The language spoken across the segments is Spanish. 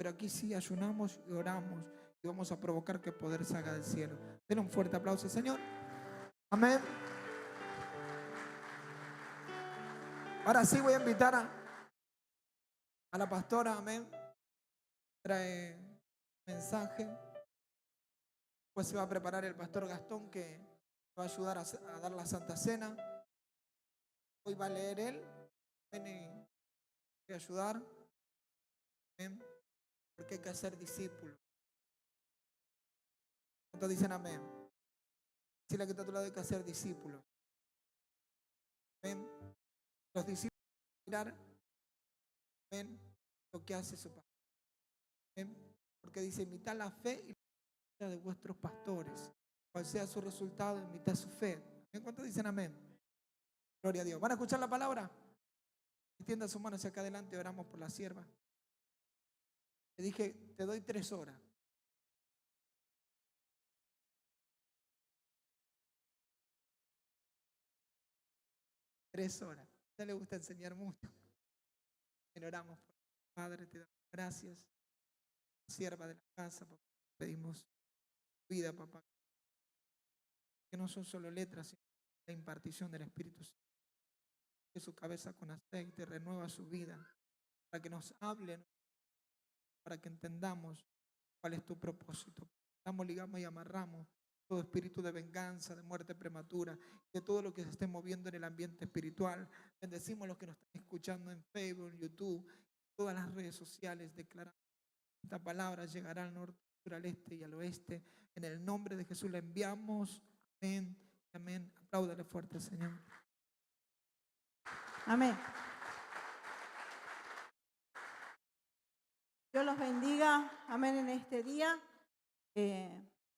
pero aquí sí ayunamos y oramos y vamos a provocar que el poder salga del cielo. Denle un fuerte aplauso, Señor. Amén. Ahora sí voy a invitar a la pastora, amén. Trae mensaje. Pues se va a preparar el pastor Gastón, que va a ayudar a dar la Santa Cena. Hoy va a leer él. Ven y ayudar. Amén. Porque hay que hacer discípulos. ¿Cuántos dicen amén? Decirle que está a tu lado, hay que hacer discípulos. Amén. Los discípulos mirar, amén, lo que hace su pastor. Amén. Porque dice, imitad la fe y la vida de vuestros pastores. Cual sea su resultado, imitad su fe. ¿En cuánto dicen amén? Gloria a Dios. ¿Van a escuchar la palabra? Extienda su mano hacia acá adelante, oramos por la sierva. Le dije, te doy 3 horas. 3 horas. A usted le gusta enseñar mucho. Y oramos por Padre, te damos gracias. Sierva de la casa, papá. Pedimos vida, papá. Que no son solo letras, sino la impartición del Espíritu Santo. Que su cabeza con aceite renueva su vida. Para que nos hablen, para que entendamos cuál es tu propósito. Estamos, ligamos y amarramos todo espíritu de venganza, de muerte prematura, de todo lo que se esté moviendo en el ambiente espiritual. Bendecimos a los que nos están escuchando en Facebook, YouTube, todas las redes sociales. Declaramos que esta palabra llegará al norte, al este y al oeste. En el nombre de Jesús la enviamos. Amén. Amén. Apláudale fuerte, Señor. Amén. Dios los bendiga. Amén en este día.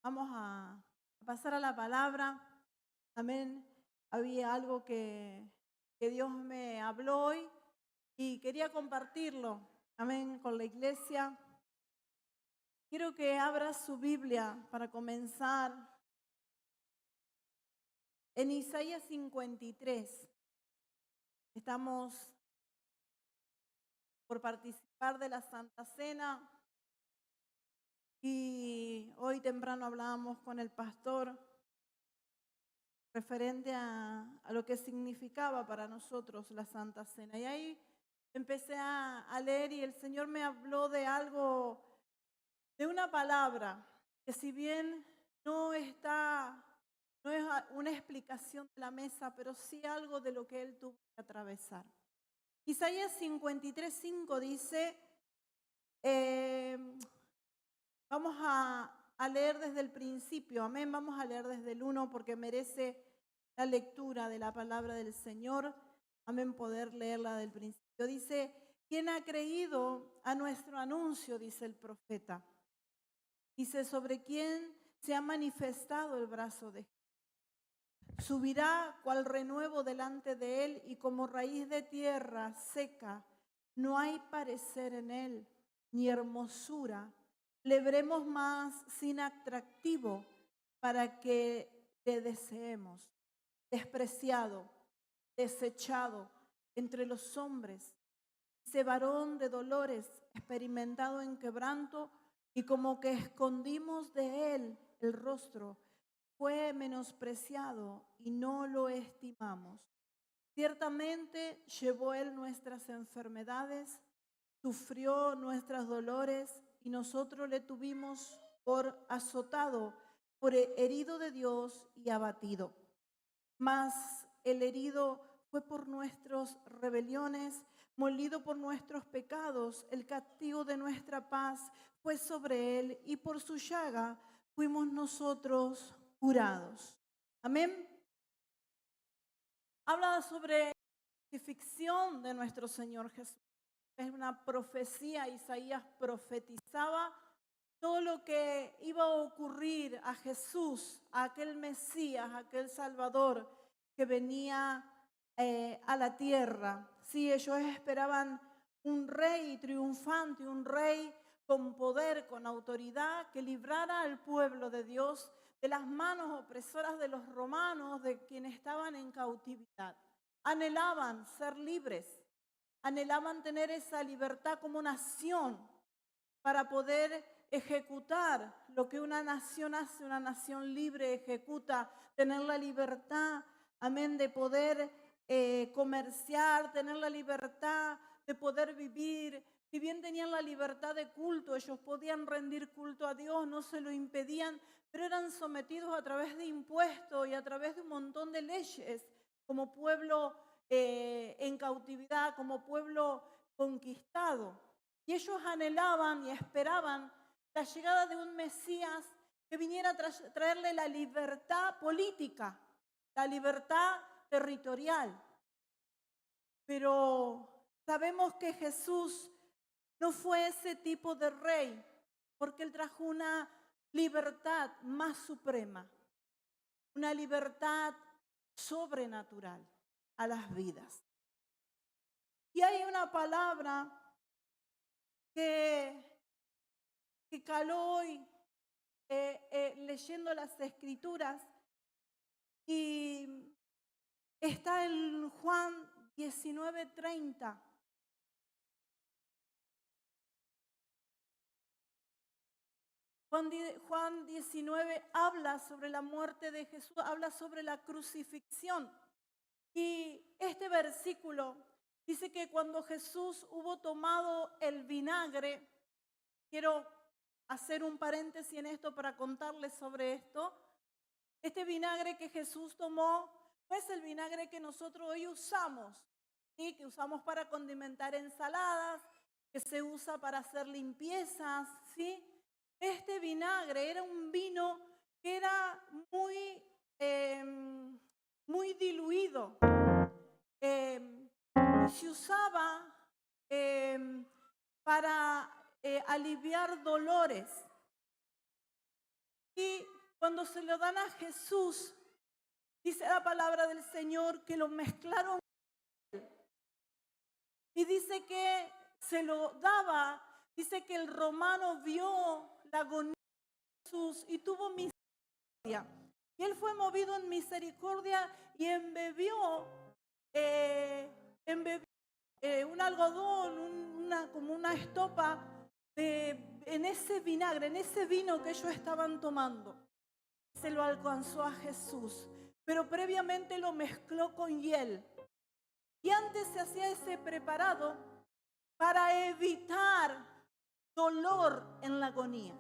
Vamos a pasar a la palabra. Amén. Había algo que Dios me habló hoy y quería compartirlo. Amén, con la iglesia. Quiero que abra su Biblia para comenzar en Isaías 53. Estamos por participar de la Santa Cena y hoy temprano hablábamos con el pastor referente a lo que significaba para nosotros la Santa Cena. Y ahí empecé a leer y el Señor me habló de algo, de una palabra, que si bien no es una explicación de la mesa, pero sí algo de lo que Él tuvo que atravesar. Isaías 53:5 dice, vamos a leer desde el principio, amén, vamos a leer desde el 1 porque merece la lectura de la palabra del Señor, amén, poder leerla del principio. Dice, ¿quién ha creído a nuestro anuncio? Dice el profeta. Dice, ¿sobre quién se ha manifestado el brazo de Jehová? Subirá cual renuevo delante de él y como raíz de tierra seca, no hay parecer en él, ni hermosura. Le veremos más sin atractivo para que le deseemos. Despreciado, desechado entre los hombres, ese varón de dolores, experimentado en quebranto, y como que escondimos de él el rostro, fue menospreciado y no lo estimamos. Ciertamente llevó él nuestras enfermedades, sufrió nuestros dolores y nosotros le tuvimos por azotado, por herido de Dios y abatido. Mas el herido fue por nuestras rebeliones, molido por nuestros pecados, el castigo de nuestra paz fue sobre él y por su llaga fuimos nosotros curados. Amén. Habla sobre la crucifixión de nuestro Señor Jesús. Es una profecía, Isaías profetizaba todo lo que iba a ocurrir a Jesús, a aquel Mesías, a aquel Salvador que venía a la tierra. Sí, ellos esperaban un rey triunfante, un rey con poder, con autoridad, que librara al pueblo de Dios de las manos opresoras de los romanos, de quienes estaban en cautividad. Anhelaban ser libres, anhelaban tener esa libertad como nación. para poder ejecutar lo que una nación hace, una nación libre ejecuta, tener la libertad, amén, de poder comerciar, tener la libertad de poder vivir. Si bien tenían la libertad de culto, ellos podían rendir culto a Dios, no se lo impedían, pero eran sometidos a través de impuestos y a través de un montón de leyes, como pueblo en cautividad, como pueblo conquistado. Y ellos anhelaban y esperaban la llegada de un Mesías que viniera a traerle la libertad política, la libertad territorial. Pero sabemos que Jesús no fue ese tipo de rey, porque Él trajo una libertad más suprema, una libertad sobrenatural a las vidas. Y hay una palabra que caló hoy leyendo las Escrituras y está en Juan 19:30. Juan 19 habla sobre la muerte de Jesús, habla sobre la crucifixión. Y este versículo dice que cuando Jesús hubo tomado el vinagre, quiero hacer un paréntesis en esto para contarles sobre esto. Este vinagre que Jesús tomó no es el vinagre que nosotros hoy usamos, ¿sí? Que usamos para condimentar ensaladas, que se usa para hacer limpiezas, ¿sí? Este vinagre era un vino que era muy diluido. Se usaba para aliviar dolores. Y cuando se lo dan a Jesús, dice la palabra del Señor que lo mezclaron. Y dice que se lo daba, dice que el romano vio la agonía de Jesús y tuvo misericordia. Y él fue movido en misericordia y embebió un algodón, como una estopa en ese vinagre, en ese vino que ellos estaban tomando. Se lo alcanzó a Jesús, pero previamente lo mezcló con hiel. Y antes se hacía ese preparado para evitar dolor en la agonía.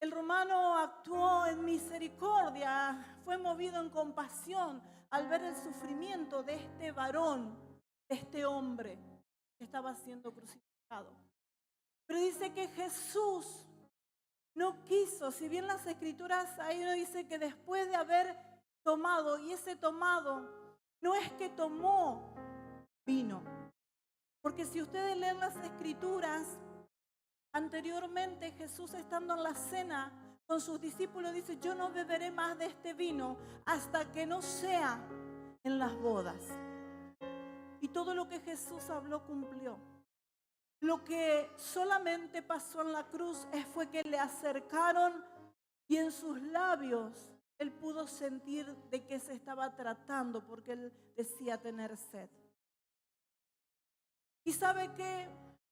El romano actuó en misericordia, fue movido en compasión al ver el sufrimiento de este varón, de este hombre que estaba siendo crucificado. Pero dice que Jesús no quiso, si bien las Escrituras ahí no dice que después de haber tomado, y ese tomado no es que tomó vino, porque si ustedes leen las Escrituras, anteriormente Jesús estando en la cena con sus discípulos dice, yo no beberé más de este vino hasta que no sea en las bodas. Y todo lo que Jesús habló cumplió. Lo que solamente pasó en la cruz fue que le acercaron y en sus labios él pudo sentir de qué se estaba tratando porque él decía tener sed. Y sabe que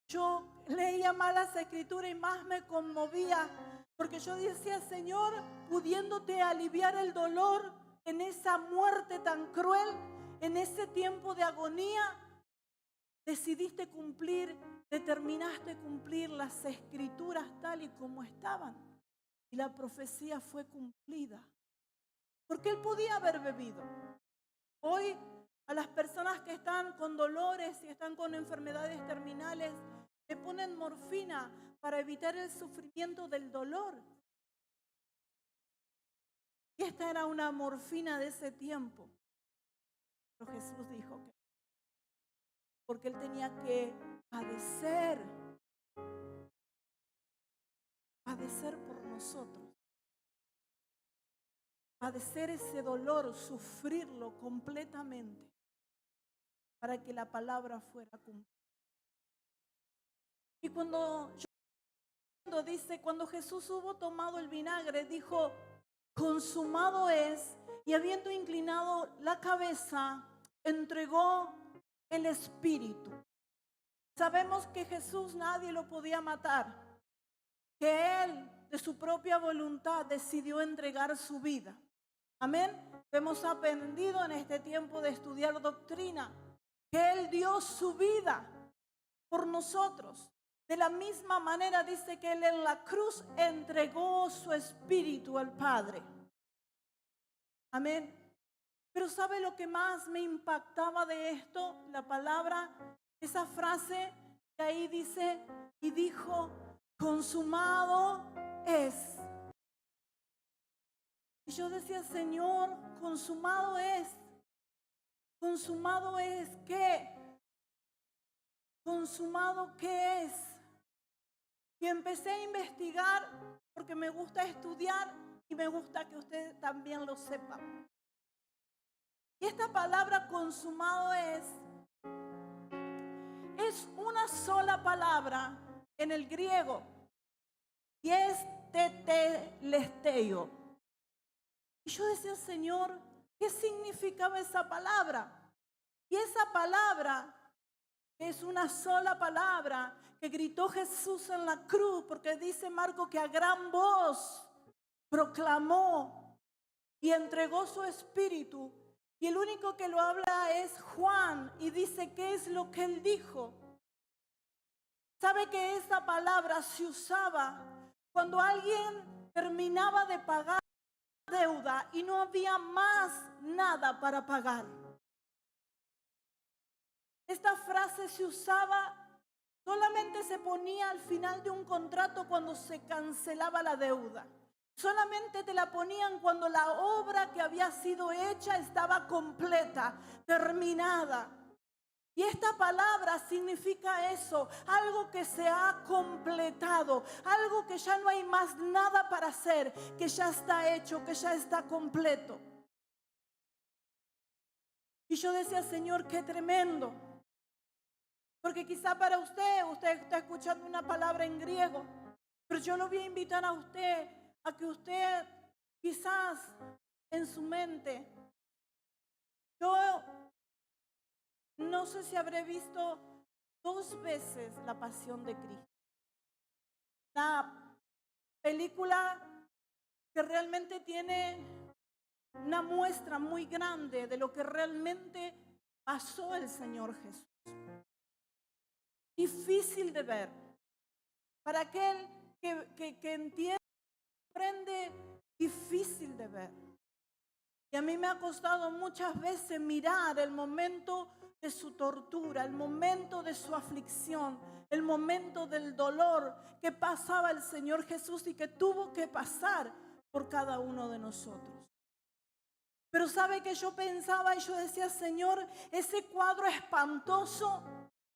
yo leía más las Escrituras y más me conmovía porque yo decía, Señor, pudiéndote aliviar el dolor en esa muerte tan cruel, en ese tiempo de agonía, decidiste cumplir, determinaste cumplir las Escrituras tal y como estaban. Y la profecía fue cumplida. Porque él podía haber bebido. Hoy a las personas que están con dolores y están con enfermedades terminales, le ponen morfina para evitar el sufrimiento del dolor. Y esta era una morfina de ese tiempo. Pero Jesús dijo que porque él tenía que padecer por nosotros, padecer ese dolor, sufrirlo completamente para que la palabra fuera cumplida. Y cuando dice, cuando Jesús hubo tomado el vinagre, dijo, consumado es, y habiendo inclinado la cabeza, entregó el espíritu. Sabemos que Jesús nadie lo podía matar, que Él de su propia voluntad decidió entregar su vida. Amén. Hemos aprendido en este tiempo de estudiar doctrina que Él dio su vida por nosotros. De la misma manera dice que Él en la cruz entregó su espíritu al Padre. Amén. Pero ¿sabe lo que más me impactaba de esto? La palabra, esa frase que ahí dice, y dijo, consumado es. Y yo decía, Señor, consumado es. ¿Consumado es qué? ¿Consumado qué es? Y empecé a investigar porque me gusta estudiar y me gusta que ustedes también lo sepan. Y esta palabra consumado es una sola palabra en el griego y es tetelesteo. Y yo decía, Señor, ¿qué significaba esa palabra? Y esa palabra es una sola palabra que gritó Jesús en la cruz, porque dice Marcos que a gran voz proclamó y entregó su espíritu. Y el único que lo habla es Juan y dice qué es lo que él dijo. ¿Sabe que esa palabra se usaba cuando alguien terminaba de pagar la deuda y no había más nada para pagar? Esta frase se usaba, solamente se ponía al final de un contrato cuando se cancelaba la deuda. Solamente te la ponían cuando la obra que había sido hecha estaba completa, terminada. Y esta palabra significa eso, algo que se ha completado, algo que ya no hay más nada para hacer, que ya está hecho, que ya está completo. Y yo decía, Señor, qué tremendo. Porque quizá para usted está escuchando una palabra en griego, pero yo lo voy a invitar a usted a que usted quizás en su mente, yo no sé si habré visto 2 veces La Pasión de Cristo. Una película que realmente tiene una muestra muy grande de lo que realmente pasó el Señor Jesús. Difícil de ver. Para aquel que entiende, comprende, difícil de ver. Y a mí me ha costado muchas veces mirar el momento de su tortura, el momento de su aflicción, el momento del dolor que pasaba el Señor Jesús y que tuvo que pasar por cada uno de nosotros. Pero sabe que yo pensaba y yo decía, Señor, ese cuadro espantoso,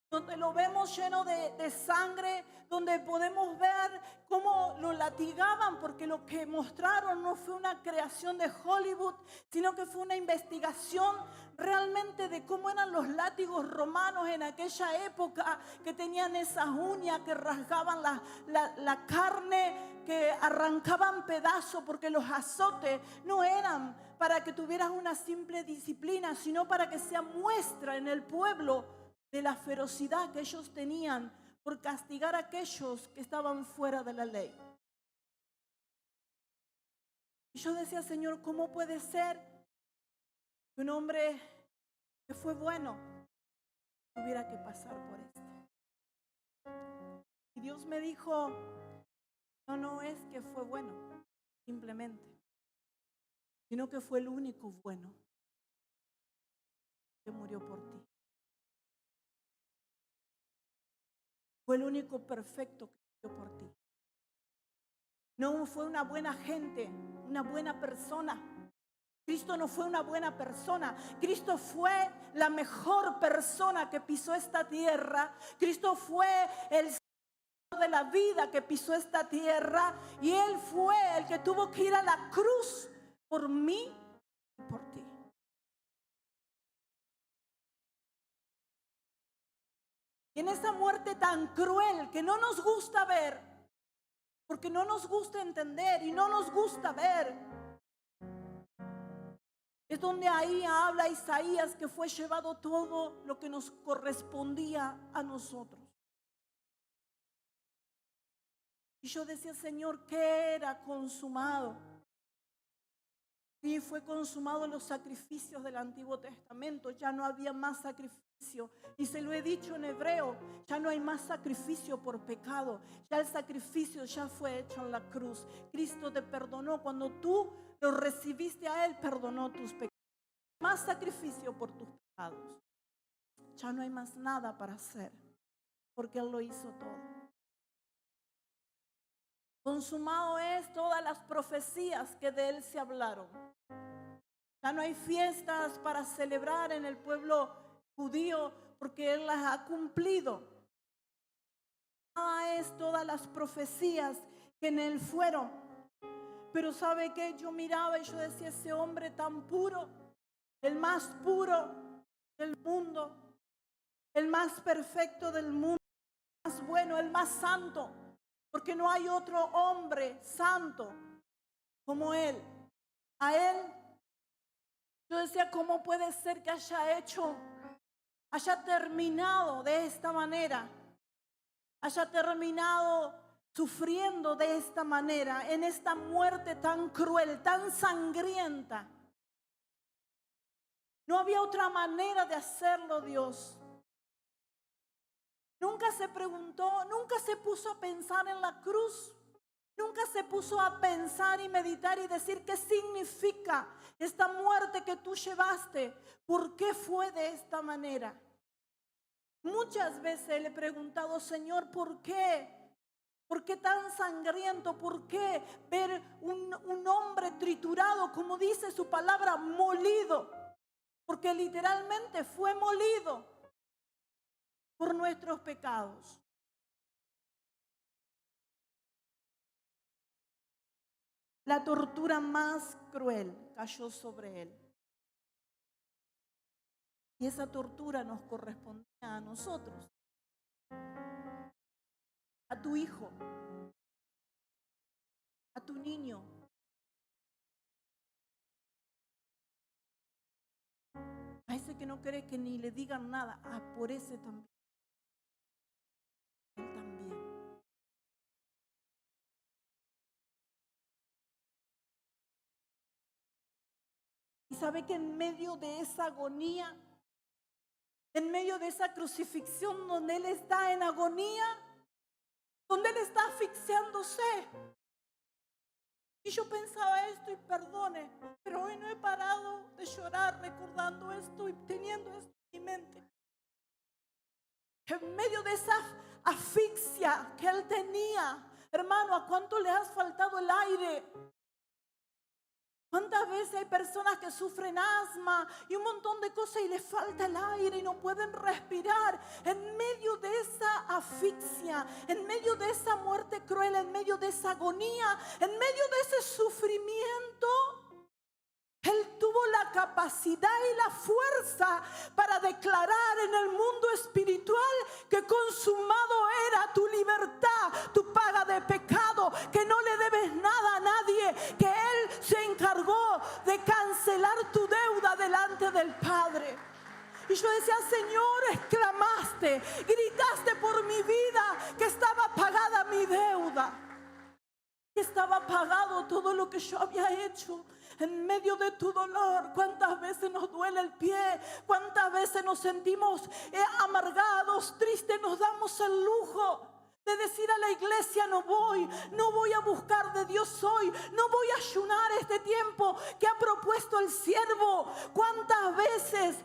donde lo vemos lleno de sangre, donde podemos ver cómo lo latigaban, porque lo que mostraron no fue una creación de Hollywood, sino que fue una investigación realmente de cómo eran los látigos romanos en aquella época, que tenían esas uñas que rasgaban la carne, que arrancaban pedazos, porque los azotes no eran para que tuvieras una simple disciplina, sino para que sea muestra en el pueblo de la ferocidad que ellos tenían por castigar a aquellos que estaban fuera de la ley. Y yo decía, Señor, ¿cómo puede ser que un hombre que fue bueno tuviera que pasar por esto? Y Dios me dijo, no es que fue bueno, simplemente, sino que fue el único bueno que murió por ti. Fue el único perfecto que murió por ti. No fue una buena gente, una buena persona. Cristo no fue una buena persona. Cristo fue la mejor persona que pisó esta tierra. Cristo fue el Señor de la vida que pisó esta tierra. Y Él fue el que tuvo que ir a la cruz por mí y por ti. Y en esa muerte tan cruel que no nos gusta ver, porque no nos gusta entender y no nos gusta ver, es donde ahí habla Isaías que fue llevado todo lo que nos correspondía a nosotros. Y yo decía, Señor, ¿qué era consumado? Y fue consumado los sacrificios del Antiguo Testamento. Ya no había más sacrificio. Y se lo he dicho en hebreo, ya no hay más sacrificio por pecado. Ya el sacrificio ya fue hecho en la cruz. Cristo te perdonó. Cuando tú lo recibiste a Él, perdonó tus pecados. Más sacrificio por tus pecados. Ya no hay más nada para hacer, porque Él lo hizo todo. Consumado es todas las profecías que de Él se hablaron. Ya no hay fiestas para celebrar en el pueblo judío porque Él las ha cumplido. Consumada es todas las profecías que en Él fueron. Pero ¿sabe qué? Yo miraba y yo decía, ese hombre tan puro, el más puro del mundo, el más perfecto del mundo, el más bueno, el más santo. Porque no hay otro hombre santo como Él. A Él, yo decía, ¿cómo puede ser que haya terminado de esta manera? Haya terminado sufriendo de esta manera, en esta muerte tan cruel, tan sangrienta. No había otra manera de hacerlo, Dios. Nunca se preguntó, nunca se puso a pensar en la cruz. Nunca se puso a pensar y meditar y decir qué significa esta muerte que tú llevaste. ¿Por qué fue de esta manera? Muchas veces le he preguntado, Señor, ¿por qué? ¿Por qué tan sangriento? ¿Por qué ver un hombre triturado, como dice su palabra, molido? Porque literalmente fue molido por nuestros pecados. La tortura más cruel cayó sobre Él. Y esa tortura nos correspondía a nosotros, a tu hijo, a tu niño. A ese que no quiere que ni le digan nada, por ese también. Él también. Y sabe que en medio de esa agonía, en medio de esa crucifixión donde Él está en agonía, donde Él está asfixiándose. Y yo pensaba esto y perdone, pero hoy no he parado de llorar recordando esto y teniendo esto en mi mente. En medio de esa asfixia que Él tenía, hermano, ¿a cuánto le has faltado el aire? ¿Cuántas veces hay personas que sufren asma y un montón de cosas y les falta el aire y no pueden respirar? En medio de esa asfixia, en medio de esa muerte cruel, en medio de esa agonía, en medio de ese sufrimiento, Él tuvo la capacidad y la fuerza para declarar en el mundo espiritual que consumado era tu libertad, tu paga de pecado, que no le debes nada a nadie, que Él se encargó de cancelar tu deuda delante del Padre. Y yo decía, Señor, exclamaste, gritaste por mi vida que estaba pagada mi deuda. Que estaba pagado todo lo que yo había hecho en medio de tu dolor. Cuántas veces nos duele el pie, cuántas veces nos sentimos amargados, tristes, nos damos el lujo de decir a la iglesia no voy a buscar de Dios hoy, no voy a ayunar este tiempo que ha propuesto el siervo. Cuántas veces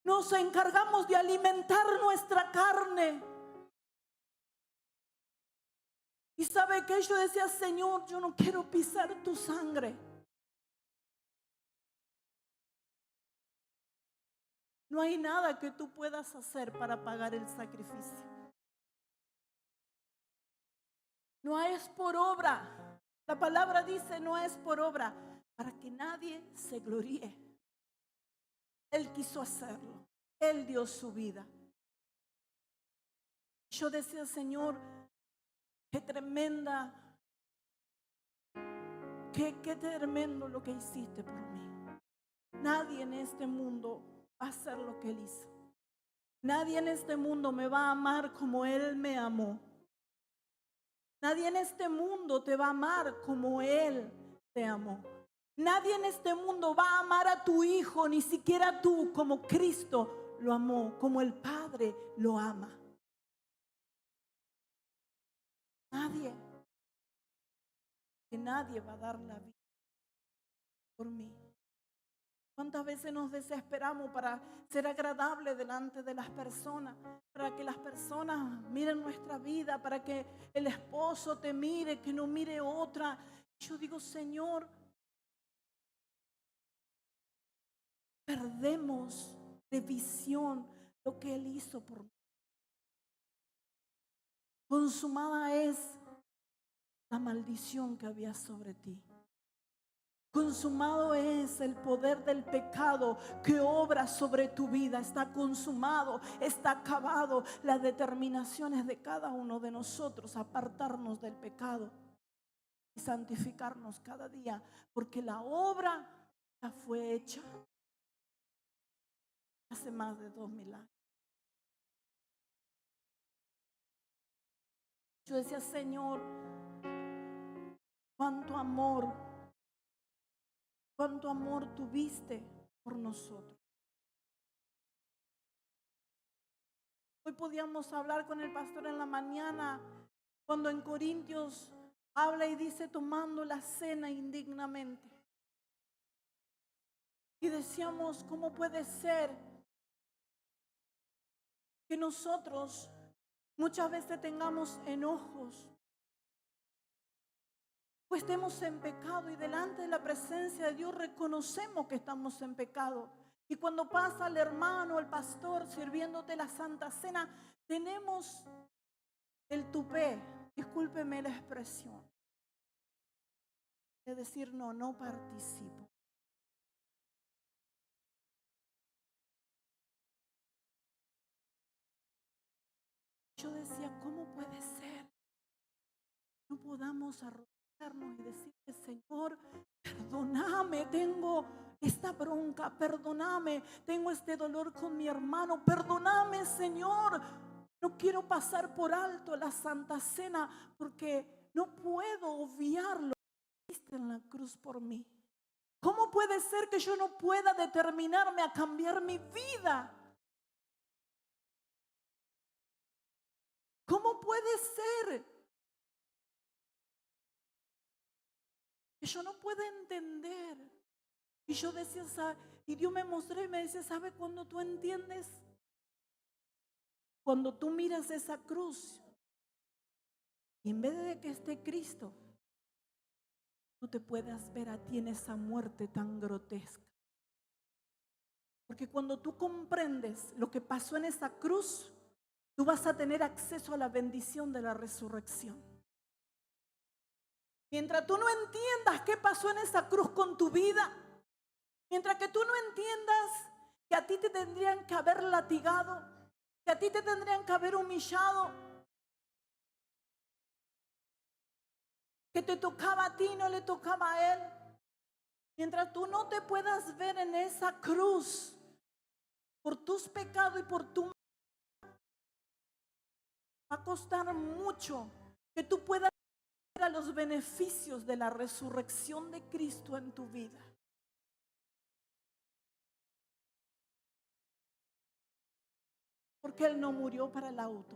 nos encargamos de alimentar nuestra carne. Y sabe que yo decía, Señor, yo no quiero pisar tu sangre. No hay nada que tú puedas hacer para pagar el sacrificio. No es por obra. La palabra dice, no es por obra, para que nadie se gloríe. Él quiso hacerlo. Él dio su vida. Yo decía, Señor, qué tremenda, qué tremendo lo que hiciste por mí. Nadie en este mundo va a hacer lo que Él hizo. Nadie en este mundo me va a amar como Él me amó. Nadie en este mundo te va a amar como Él te amó. Nadie en este mundo va a amar a tu hijo, ni siquiera tú, como Cristo lo amó, como el Padre lo ama. Nadie, que nadie va a dar la vida por mí. ¿Cuántas veces nos desesperamos para ser agradables delante de las personas? Para que las personas miren nuestra vida, para que el esposo te mire, que no mire otra. Yo digo, Señor, perdemos de visión lo que Él hizo por mí. Consumada es la maldición que había sobre ti. Consumado es el poder del pecado que obra sobre tu vida. Está consumado, está acabado. Las determinaciones de cada uno de nosotros, apartarnos del pecado y santificarnos cada día, porque la obra ya fue hecha hace más de 2000 años. Yo decía, Señor, cuánto amor tuviste por nosotros. Hoy podíamos hablar con el pastor en la mañana, cuando en Corintios habla y dice, tomando la cena indignamente. Y decíamos, ¿cómo puede ser que nosotros muchas veces tengamos enojos, pues estemos en pecado y delante de la presencia de Dios reconocemos que estamos en pecado? Y cuando pasa el hermano, el pastor sirviéndote la Santa Cena, tenemos el tupé, discúlpeme la expresión, de decir no participo. Yo decía, ¿cómo puede ser? No podamos arrodillarnos y decirle, Señor, perdóname, tengo esta bronca, perdóname, tengo este dolor con mi hermano, perdóname, Señor. No quiero pasar por alto la Santa Cena porque no puedo obviar lo que hiciste en la cruz por mí. ¿Cómo puede ser que yo no pueda determinarme a cambiar mi vida? ¿Cómo puede ser que yo no pueda entender? Y yo decía, y Dios me mostró y me decía, ¿sabe cuando tú entiendes? Cuando tú miras esa cruz y en vez de que esté Cristo, tú te puedas ver a ti en esa muerte tan grotesca. Porque cuando tú comprendes lo que pasó en esa cruz, tú vas a tener acceso a la bendición de la resurrección. Mientras tú no entiendas qué pasó en esa cruz con tu vida, mientras que tú no entiendas que a ti te tendrían que haber latigado, que a ti te tendrían que haber humillado, que te tocaba a ti y no le tocaba a él, mientras tú no te puedas ver en esa cruz por tus pecados y por tu maldad, va a costar mucho que tú puedas ver a los beneficios de la resurrección de Cristo en tu vida. Porque Él no murió para el auto.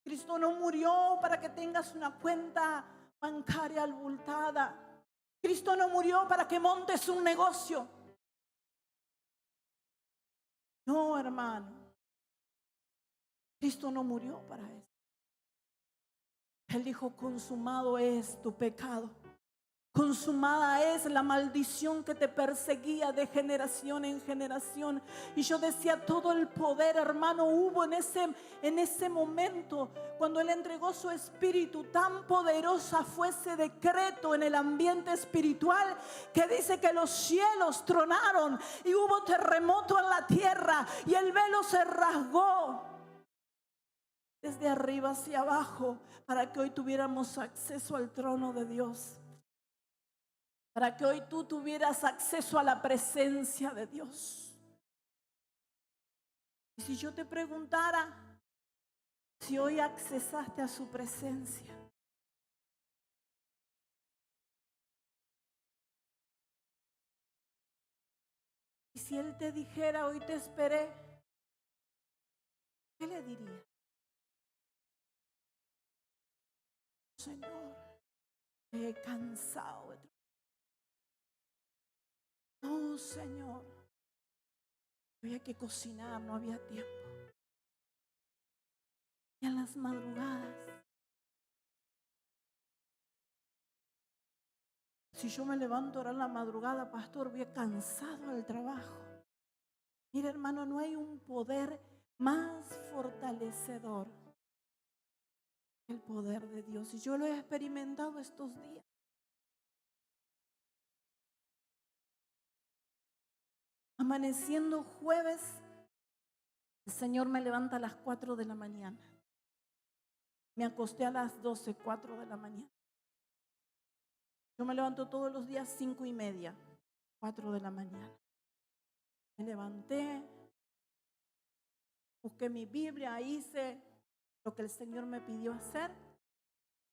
Cristo no murió para que tengas una cuenta bancaria abultada. Cristo no murió para que montes un negocio. No, hermano. Cristo no murió para eso. Él dijo, consumado es tu pecado. Consumada es la maldición que te perseguía de generación en generación. Y yo decía, todo el poder, hermano, hubo en ese momento cuando Él entregó su espíritu. Tan poderosa fue ese decreto en el ambiente espiritual que dice que los cielos tronaron y hubo terremoto en la tierra y el velo se rasgó desde arriba hacia abajo para que hoy tuviéramos acceso al trono de Dios. Para que hoy tú tuvieras acceso a la presencia de Dios. Y si yo te preguntara, Si hoy accesaste a su presencia, y si Él te dijera, hoy te esperé, ¿qué le diría? Señor, me he cansado de trabajar. No, Señor, había que cocinar, no había tiempo. Y en las madrugadas, si yo me levanto ahora en la madrugada, pastor, voy cansado del trabajo. Mira, hermano, no hay un poder más fortalecedor que el poder de Dios. Y yo lo he experimentado estos días. Amaneciendo jueves, el Señor me levanta a las 4 de la mañana. Me acosté a las 12, 4 de la mañana. Yo me levanto todos los días 5:30, 4 de la mañana. Me levanté, busqué mi Biblia, hice lo que el Señor me pidió hacer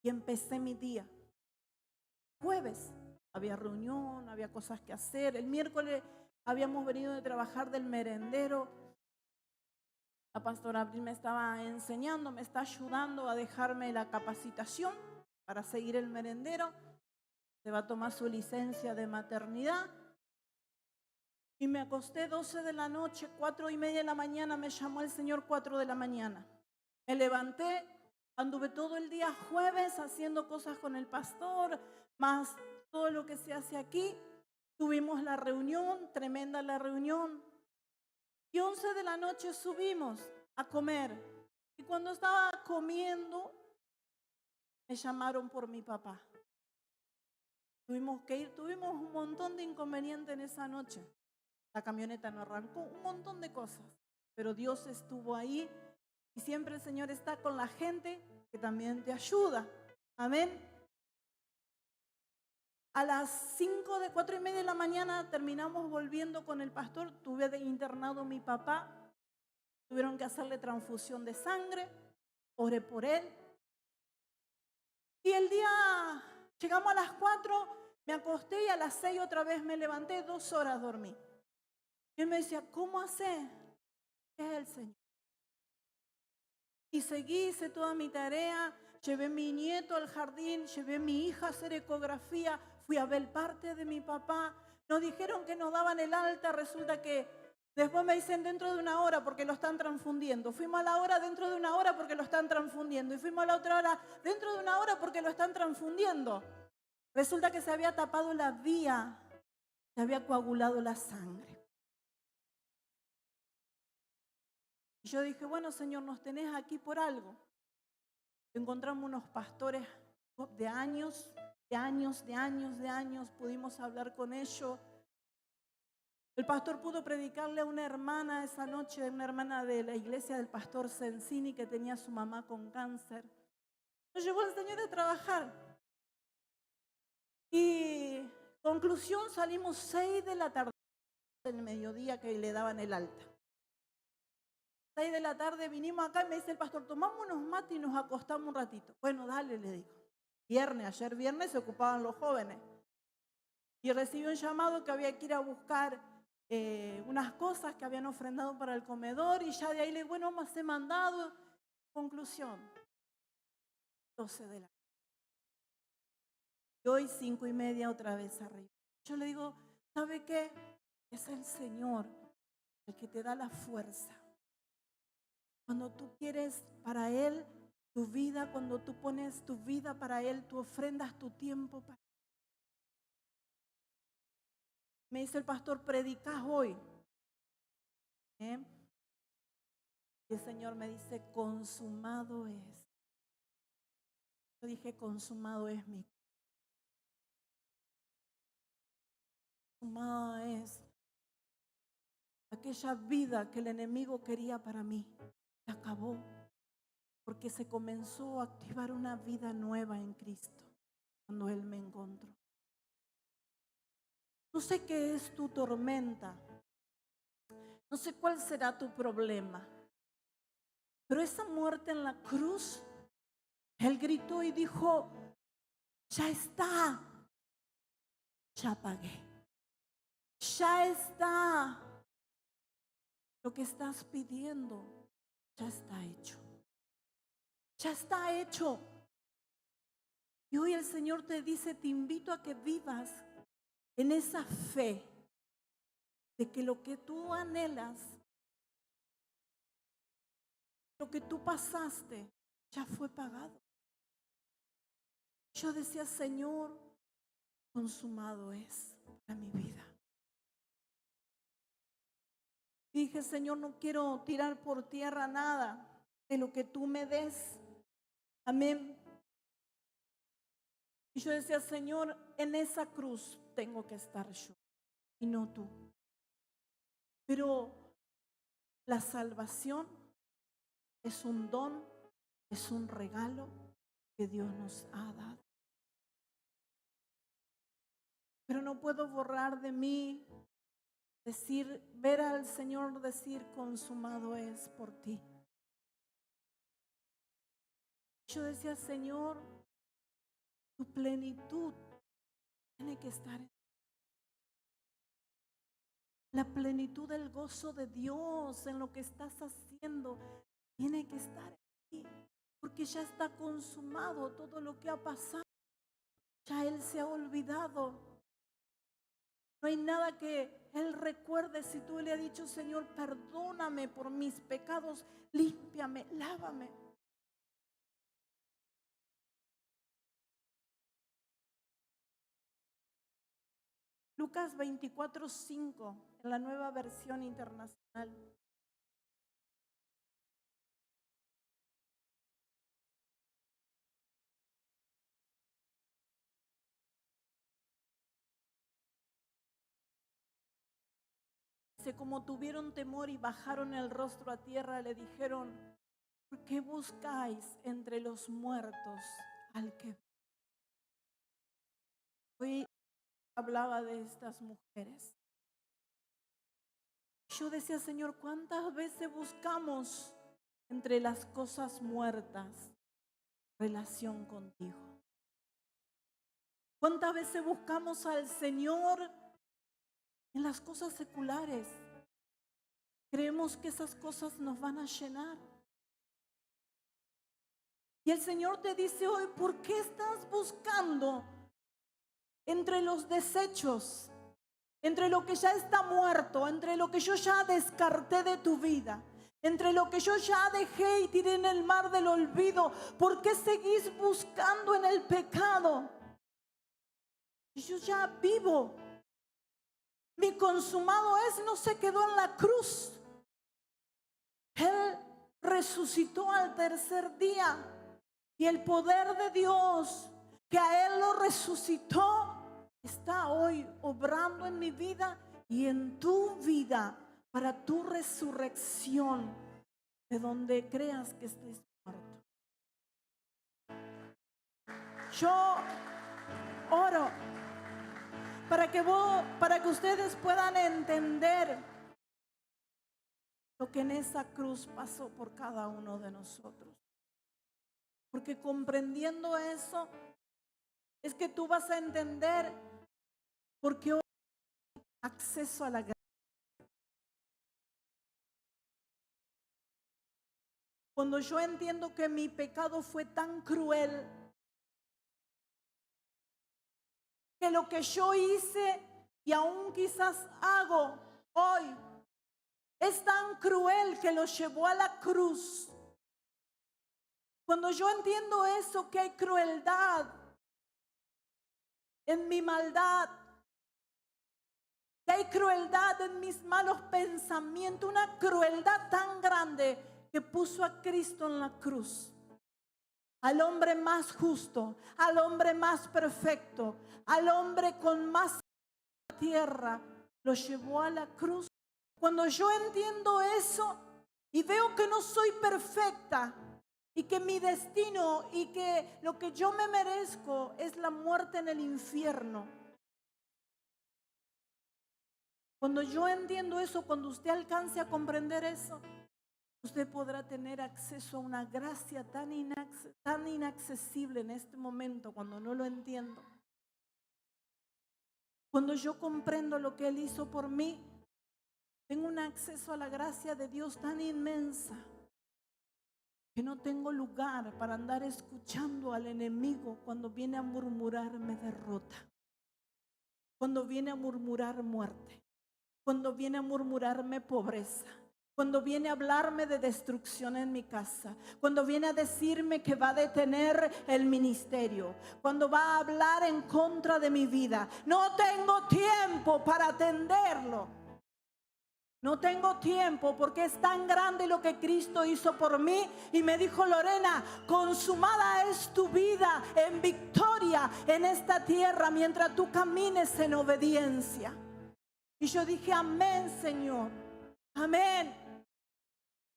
y empecé mi día. Jueves había reunión, había cosas que hacer. El miércoles habíamos venido de trabajar del merendero. La pastora Abril me estaba enseñando, me está ayudando a dejarme la capacitación para seguir el merendero. Se va a tomar su licencia de maternidad. Y me acosté 12 de la noche, 4:30 de la mañana, me llamó el Señor 4 de la mañana. Me levanté, anduve todo el día jueves haciendo cosas con el pastor, más todo lo que se hace aquí. Tuvimos la reunión, tremenda la reunión. Y 11 de la noche subimos a comer. Y cuando estaba comiendo, me llamaron por mi papá. Tuvimos que ir, tuvimos un montón de inconvenientes en esa noche. La camioneta no arrancó, un montón de cosas. Pero Dios estuvo ahí y siempre el Señor está con la gente que también te ayuda. Amén. A las 4:30 de la mañana terminamos volviendo con el pastor. Tuve de internado a mi papá. Tuvieron que hacerle transfusión de sangre. Oré por él. Y el día, llegamos a las 4, me acosté y a las 6 otra vez me levanté, 2 horas dormí. Y él me decía, ¿cómo hace? Es el Señor. Y seguí, hice toda mi tarea, llevé a mi nieto al jardín, llevé a mi hija a hacer ecografía, fui a ver parte de mi papá. Nos dijeron que nos daban el alta, resulta que después me dicen dentro de 1 hora porque lo están transfundiendo. Fuimos a la hora dentro de 1 hora porque lo están transfundiendo. Y fuimos a la otra hora dentro de 1 hora porque lo están transfundiendo. Resulta que se había tapado la vía, se había coagulado la sangre. Y yo dije, bueno, Señor, nos tenés aquí por algo. Encontramos unos pastores de años, pudimos hablar con ellos. El pastor pudo predicarle a una hermana esa noche, una hermana de la iglesia del pastor Sensini que tenía a su mamá con cáncer. Nos llevó el Señor a trabajar. Y conclusión, salimos 6 de la tarde del mediodía que le daban el alta. 6 de la tarde vinimos acá y me dice el pastor, tomamos unos mates y nos acostamos un ratito. Bueno, dale, le digo. Ayer viernes se ocupaban los jóvenes. Y recibí un llamado que había que ir a buscar unas cosas que habían ofrendado para el comedor y ya de ahí le digo, bueno, vamos a hacer mandado. Conclusión, 12 de la noche. Y hoy 5:30 otra vez arriba. Yo le digo, ¿sabe qué? Es el Señor el que te da la fuerza. Cuando tú quieres para Él tu vida, cuando tú pones tu vida para Él, tú ofrendas tu tiempo para Él. Me dice el pastor, predicas hoy. Y el Señor me dice, consumado es. Yo dije, consumado es mi. Consumada es aquella vida que el enemigo quería para mí. Se acabó. Porque se comenzó a activar una vida nueva en Cristo cuando Él me encontró. No sé qué es tu tormenta. No sé cuál será tu problema. Pero esa muerte en la cruz, Él gritó y dijo, ya está, ya pagué, ya está. Lo que estás pidiendo ya está hecho. Ya está hecho. Y hoy el Señor te dice, te invito a que vivas en esa fe de que lo que tú anhelas, lo que tú pasaste, ya fue pagado. Yo decía, Señor, consumado es para mi vida. Dije, Señor, no quiero tirar por tierra nada de lo que tú me des. Amén. Y yo decía, Señor, en esa cruz tengo que estar yo y no tú. Pero la salvación es un don, es un regalo que Dios nos ha dado. Pero no puedo borrar de mí ver al Señor decir, consumado es por ti. Yo decía, Señor, tu plenitud tiene que estar en la plenitud del gozo de Dios en lo que estás haciendo. Tiene que estar aquí, porque ya está consumado todo lo que ha pasado. Ya Él se ha olvidado. No hay nada que Él recuerde. Si tú le has dicho, Señor, perdóname por mis pecados, límpiame, lávame. Lucas 24:5, en la Nueva Versión Internacional. Dice, como tuvieron temor y bajaron el rostro a tierra, le dijeron, ¿por qué buscáis entre los muertos al que? Hoy hablaba de estas mujeres. Yo decía, Señor, ¿cuántas veces buscamos entre las cosas muertas relación contigo? ¿Cuántas veces buscamos al Señor en las cosas seculares? Creemos que esas cosas nos van a llenar. Y el Señor te dice hoy, ¿por qué estás buscando entre los desechos, entre lo que ya está muerto, entre lo que yo ya descarté de tu vida, entre lo que yo ya dejé y tiré en el mar del olvido? ¿Por qué seguís buscando en el pecado? Y yo ya vivo. Mi consumado es, no se quedó en la cruz. Él resucitó al tercer día. Y el poder de Dios que a Él lo resucitó está hoy obrando en mi vida y en tu vida para tu resurrección de donde creas que estés muerto. Yo oro para que ustedes puedan entender lo que en esa cruz pasó por cada uno de nosotros. Porque comprendiendo eso, es que tú vas a entender por qué hoy hay acceso a la gracia. Cuando yo entiendo que mi pecado fue tan cruel, que lo que yo hice y aún quizás hago hoy es tan cruel que lo llevó a la cruz. Cuando yo entiendo eso, que hay crueldad en mi maldad, que hay crueldad en mis malos pensamientos, una crueldad tan grande que puso a Cristo en la cruz, al hombre más justo, al hombre más perfecto, al hombre con más tierra, lo llevó a la cruz. Cuando yo entiendo eso y veo que no soy perfecta y que mi destino y que lo que yo me merezco es la muerte en el infierno. Cuando yo entiendo eso, cuando usted alcance a comprender eso, usted podrá tener acceso a una gracia tan inaccesible en este momento cuando no lo entiendo. Cuando yo comprendo lo que Él hizo por mí, tengo un acceso a la gracia de Dios tan inmensa que no tengo lugar para andar escuchando al enemigo cuando viene a murmurarme derrota, cuando viene a murmurar muerte, cuando viene a murmurarme pobreza, cuando viene a hablarme de destrucción en mi casa, cuando viene a decirme que va a detener el ministerio, cuando va a hablar en contra de mi vida. No tengo tiempo para atenderlo. No tengo tiempo porque es tan grande lo que Cristo hizo por mí. Y me dijo: Lorena, consumada es tu vida en victoria en esta tierra mientras tú camines en obediencia. Y yo dije: amén, Señor, amén.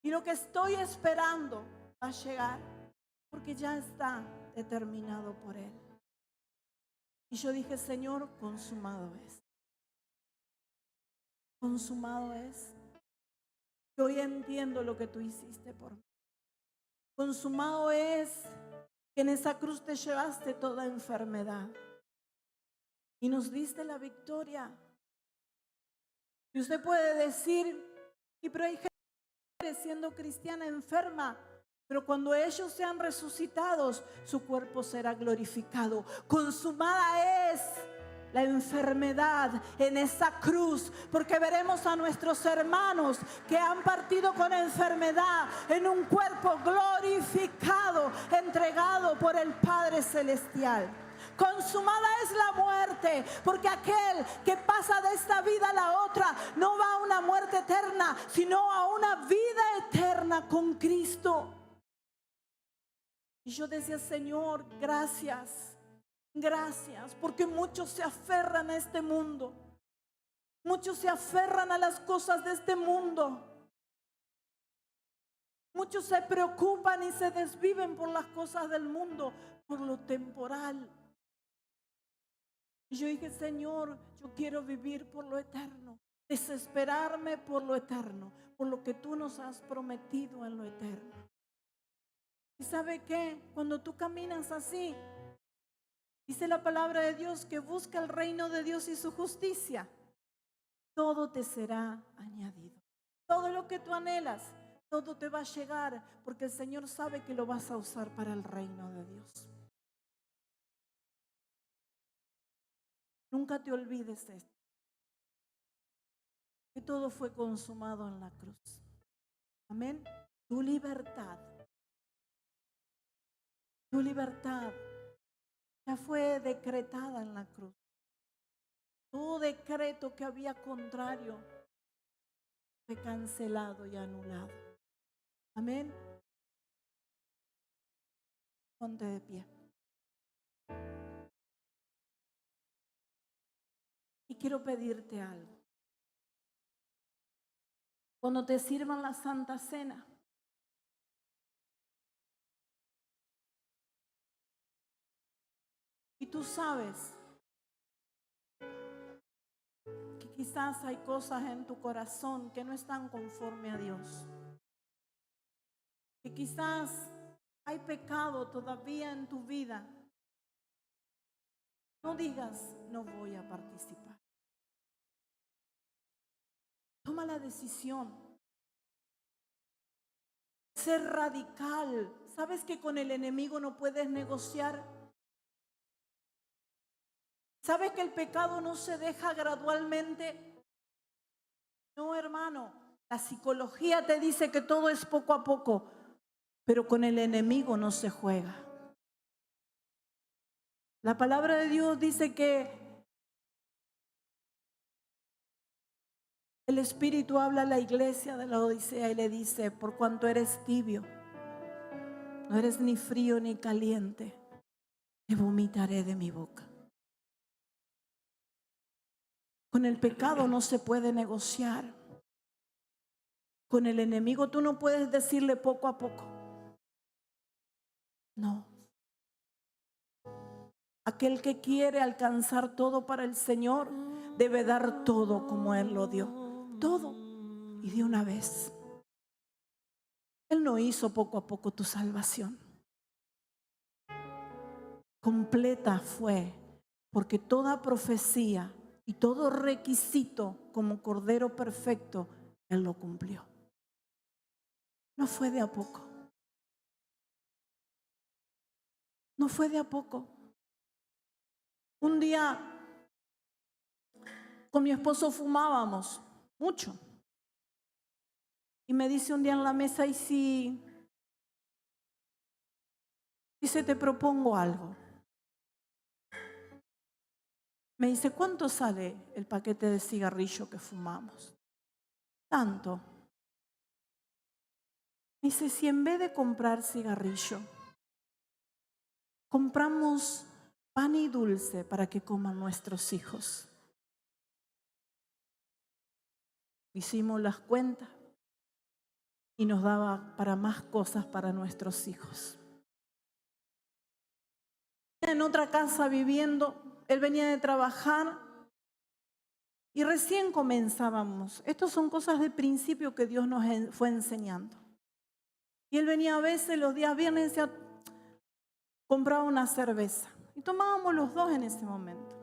Y lo que estoy esperando va a llegar porque ya está determinado por Él. Y yo dije: Señor, consumado es. Consumado es. Yo hoy entiendo lo que tú hiciste por mí. Consumado es que en esa cruz te llevaste toda enfermedad y nos diste la victoria. Y usted puede decir: y pero hay gente siendo cristiana enferma, pero cuando ellos sean resucitados, su cuerpo será glorificado. Consumada es la enfermedad en esa cruz, porque veremos a nuestros hermanos que han partido con enfermedad en un cuerpo glorificado, entregado por el Padre Celestial. Consumada es la muerte, porque aquel que pasa de esta vida a la otra no va a una muerte eterna, sino a una vida eterna con Cristo. Y yo decía: Señor, gracias. Gracias, porque muchos se aferran a este mundo. Muchos se aferran a las cosas de este mundo. Muchos se preocupan y se desviven por las cosas del mundo, por lo temporal. Y yo dije: Señor, yo quiero vivir por lo eterno, desesperarme por lo eterno, por lo que tú nos has prometido en lo eterno. ¿Y sabe qué? Cuando tú caminas así, dice la palabra de Dios que busca el reino de Dios y su justicia, todo te será añadido. Todo lo que tú anhelas, todo te va a llegar, porque el Señor sabe que lo vas a usar para el reino de Dios. Nunca te olvides esto, que todo fue consumado en la cruz. Amén. Tu libertad ya fue decretada en la cruz. Todo decreto que había contrario fue cancelado y anulado. Amén. Ponte de pie. Y quiero pedirte algo. Cuando te sirvan la Santa Cena, y tú sabes que quizás hay cosas en tu corazón que no están conforme a Dios, que quizás hay pecado todavía en tu vida, no digas: no voy a participar. Toma la decisión. Ser radical. ¿Sabes que con el enemigo no puedes negociar? ¿Sabes que el pecado no se deja gradualmente? No, hermano. La psicología te dice que todo es poco a poco, pero con el enemigo no se juega. La palabra de Dios dice que el Espíritu habla a la iglesia de la Odisea y le dice: por cuanto eres tibio, no eres ni frío ni caliente, te vomitaré de mi boca. Con el pecado no se puede negociar. Con el enemigo tú no puedes decirle poco a poco. No. Aquel que quiere alcanzar todo para el Señor debe dar todo como Él lo dio. Todo y de una vez. Él no hizo poco a poco tu salvación. Completa fue, porque toda profecía y todo requisito como Cordero perfecto, Él lo cumplió. No fue de a poco. No fue de a poco. Un día con mi esposo fumábamos mucho. Y me dice un día en la mesa, ¿y si te propongo algo? Me dice, ¿cuánto sale el paquete de cigarrillo que fumamos? Tanto. Me dice, si en vez de comprar cigarrillo, compramos pan y dulce para que coman nuestros hijos. Hicimos las cuentas y nos daba para más cosas para nuestros hijos. En otra casa viviendo, él venía de trabajar y recién comenzábamos. Estas son cosas de principio que Dios nos fue enseñando. Y él venía a veces los días viernes y compraba una cerveza. Y tomábamos los dos en ese momento.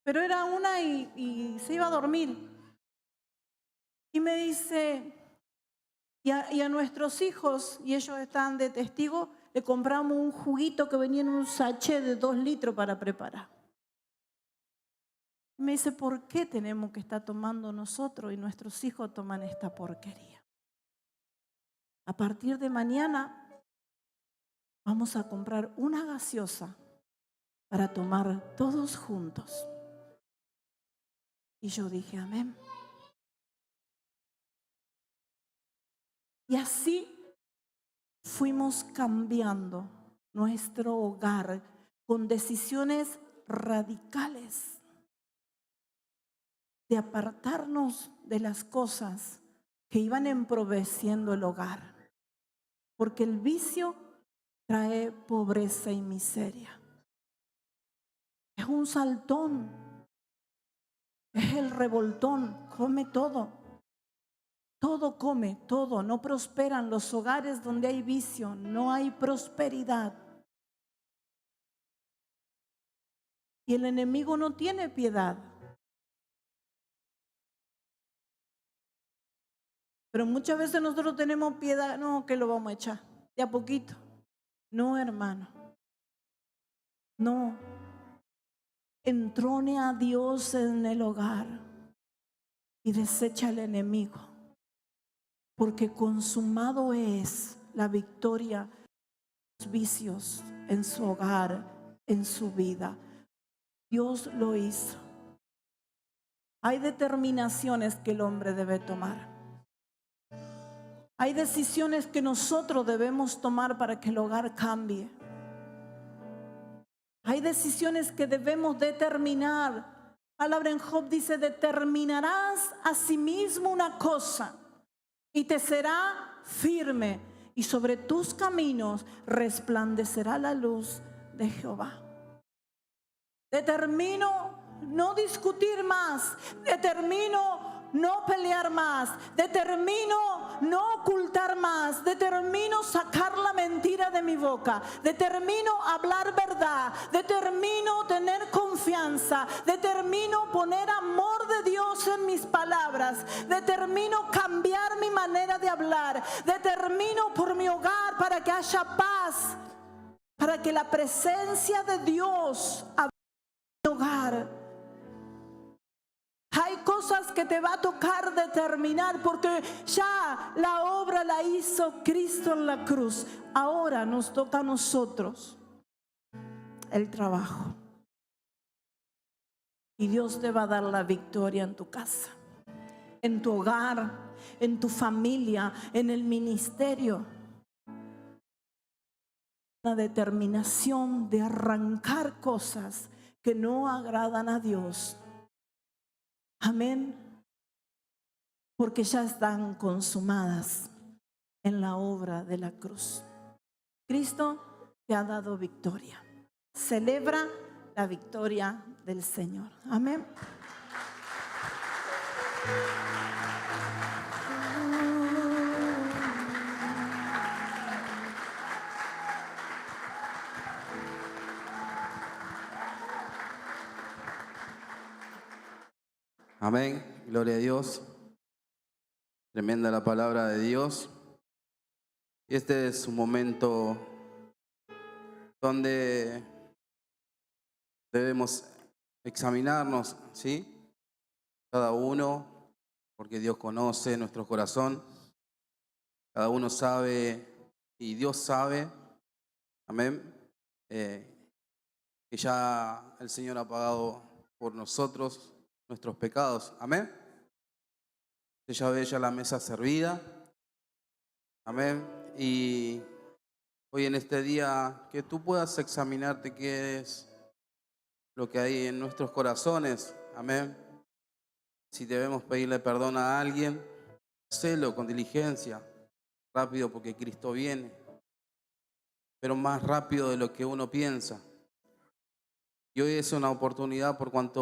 Pero era una y se iba a dormir. Y me dice, y a nuestros hijos, y ellos estaban de testigo, le compramos un juguito que venía en un sachet de 2 litros para preparar. Me dice, ¿por qué tenemos que estar tomando nosotros y nuestros hijos toman esta porquería? A partir de mañana vamos a comprar una gaseosa para tomar todos juntos. Y yo dije, amén. Y así fuimos cambiando nuestro hogar con decisiones radicales de apartarnos de las cosas que iban empobreciendo el hogar. Porque el vicio trae pobreza y miseria. Es un saltón, es el revoltón, come todo. Todo come, todo. No prosperan los hogares donde hay vicio, no hay prosperidad. Y el enemigo no tiene piedad. Pero muchas veces nosotros tenemos piedad, no, que lo vamos a echar, de a poquito. No, hermano. No. Entrone a Dios en el hogar y desecha al enemigo. Porque consumado es la victoria de los vicios en su hogar, en su vida. Dios lo hizo. Hay determinaciones que el hombre debe tomar. Hay decisiones que nosotros debemos tomar para que el hogar cambie. Hay decisiones que debemos determinar. La palabra en Job dice, determinarás a sí mismo una cosa y te será firme, y sobre tus caminos resplandecerá la luz de Jehová. Determino no discutir más, determino no pelear más, determino no ocultar más, determino sacar la mentira de mi boca, determino hablar verdad, determino tener confianza, determino poner amor de Dios en mis palabras, determino cambiar mi manera de hablar, determino por mi hogar para que haya paz, para que la presencia de Dios habite en mi hogar. Hay cosas que te va a tocar determinar porque ya la obra la hizo Cristo en la cruz. Ahora nos toca a nosotros el trabajo. Y Dios te va a dar la victoria en tu casa, en tu hogar, en tu familia, en el ministerio. Una determinación de arrancar cosas que no agradan a Dios. Amén. Porque ya están consumadas en la obra de la cruz. Cristo te ha dado victoria. Celebra la victoria del Señor. Amén. Amén. Gloria a Dios. Tremenda la palabra de Dios. Y este es un momento donde debemos examinarnos, ¿sí? Cada uno, porque Dios conoce nuestro corazón. Cada uno sabe y Dios sabe, amén, que ya el Señor ha pagado por nosotros nuestros pecados, amén. Ya ve ya la mesa servida, amén. Y hoy en este día que tú puedas examinarte qué es lo que hay en nuestros corazones, amén. Si debemos pedirle perdón a alguien, hacelo con diligencia, rápido porque Cristo viene, pero más rápido de lo que uno piensa. Y hoy es una oportunidad por cuanto